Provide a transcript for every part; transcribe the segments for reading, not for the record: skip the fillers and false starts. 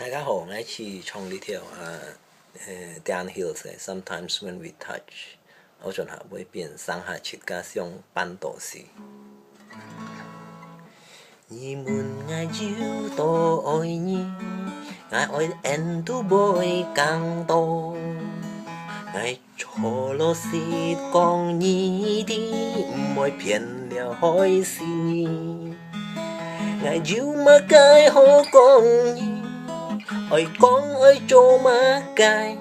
大家好，我去冲呢條downhill 嘅 ，sometimes when we touch，我盡下會變上下切加上半島時。你們愛要多愛你，愛愛 end 都會更多。愛錯了是講你的，唔會騙了開始你。愛要乜解好講你。愛講愛做乜解？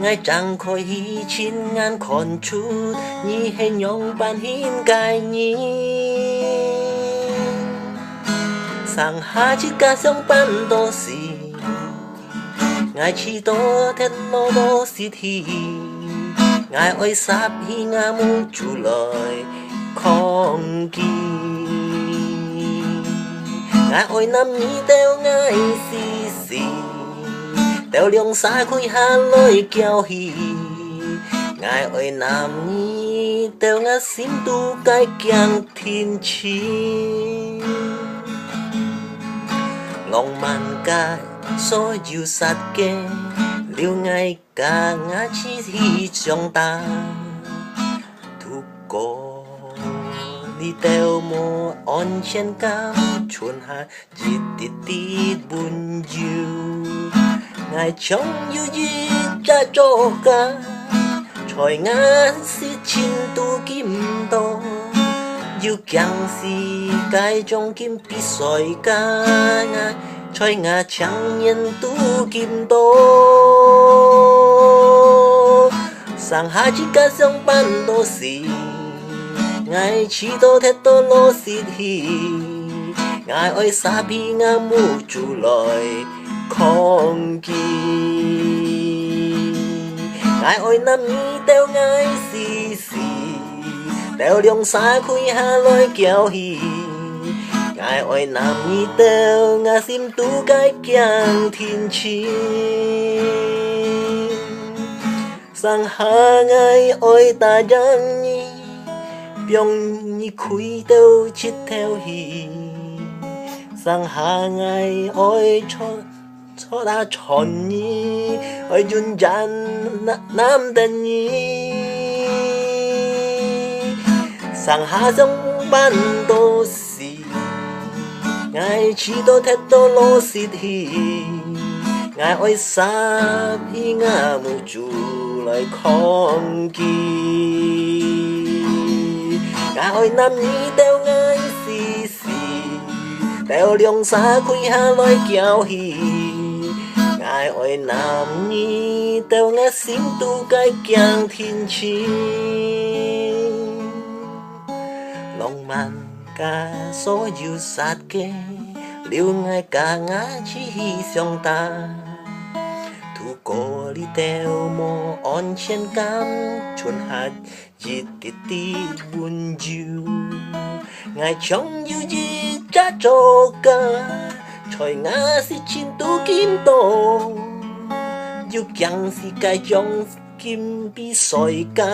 愛張開一親眼看出你係樣板應該你。上下只加上半多時，愛似多鐵路多時ที愛愛撒起愛冇住來抗擊。愛愛南你đều愛時đều lượng xa khuyên hà lối kéo hì ngài ơi nam nhi đều ngã xin tu cái kiang thiên chi lòng man ca so yêu sát kê liêu ngài cả ngã chi hi trong ta thu cô đi theo mô on trên cam chuồn hà chỉ tít tít buồn yêu ngài trong yêu gì cha cho cả trời ngã si chín tu kim to yêu càng si cái trong kim bị soi cả ngài trời ngã chẳng nhân tu kim to sang hai chỉ cả sông ban đô si ngài chỉ to thế to lo si thì ngài ơi sa bi ngã mu chu lời không kỳ ngài ơi nam nhi đều ngài xì xì đều lượng xa khui hà lối kéo hì ngài ơi nam nhi đều ngài sim tu cái kiang thiên chi sang hà ngài ơi ta đang nhi biong nhi khui đều chít theo hì sang hà ngài ơi cho ta chọn nhỉ ơi duyên dáng nam tên nhỉ sang hạ trong ban đô xì ngài chỉ đô thế đô lô xì thì ngài ơi xa hi ngà mù chủ lại không kỳ ngài ơi nam nhỉ đều ngài xì xì đều lượng xa khui hà lối kéo hì ngài ơi nam nhi đều nghe xin tu cái kiang thiên chi lòng man ca số yêu sát kê liêu ngài cả ngã chỉ hi song ta thu cô đi theo mô on trên cam chuồn hạt chỉ tít tít buồn yêu ngài trong yêu gì cha cho cả trời ngã si chín tu kim tô yêu chẳng si cái trong kim bị soi cả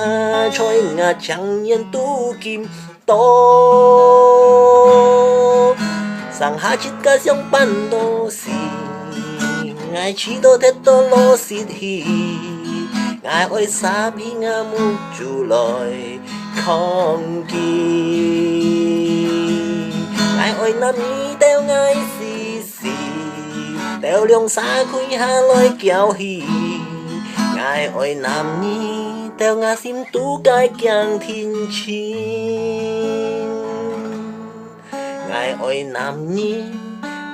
trời ngã chẳng nhân tu kim tô sang hạ chít cả trong ban đô si ngài chỉ đô thế tô lô si thì ngài ơi xa bi ngã mu chu lời không kỳ ngài ơi nam nhi đều ngài đều lượng xa khui hà lối kéo hì ngài ơi nam nhi đều ngã sim tu cái kiang thiên chi ngài ơi nam nhi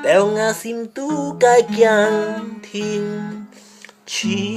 đều ngã sim tu cái kiang thiên chi